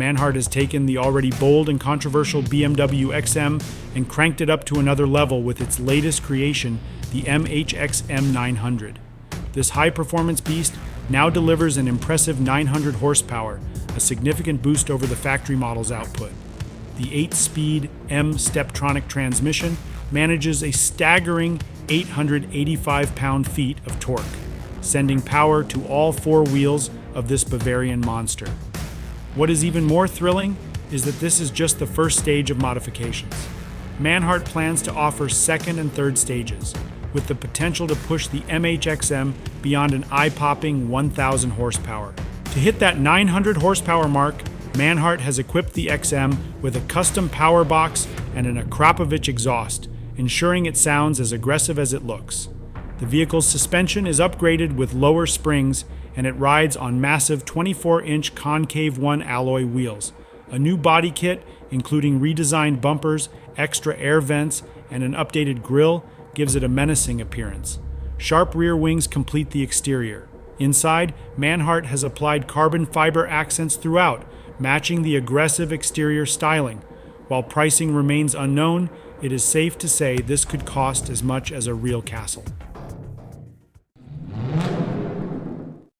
Manhart has taken the already bold and controversial BMW XM and cranked it up to another level with its latest creation, the MHXM 900. This high-performance beast now delivers an impressive 900 horsepower, a significant boost over the factory model's output. The 8-speed M Steptronic transmission manages a staggering 885 pound-feet of torque, sending power to all four wheels of this Bavarian monster. What is even more thrilling is that this is just the first stage of modifications. Manhart plans to offer second and third stages, with the potential to push the MHXM beyond an eye-popping 1,000 horsepower. To hit that 900 horsepower mark, Manhart has equipped the XM with a custom power box and an Akrapovic exhaust, ensuring it sounds as aggressive as it looks. The vehicle's suspension is upgraded with lower springs, and it rides on massive 24-inch Concave One alloy wheels. A new body kit, including redesigned bumpers, extra air vents, and an updated grille, gives it a menacing appearance. Sharp rear wings complete the exterior. Inside, Manhart has applied carbon fiber accents throughout, matching the aggressive exterior styling. While pricing remains unknown, it is safe to say this could cost as much as a real castle.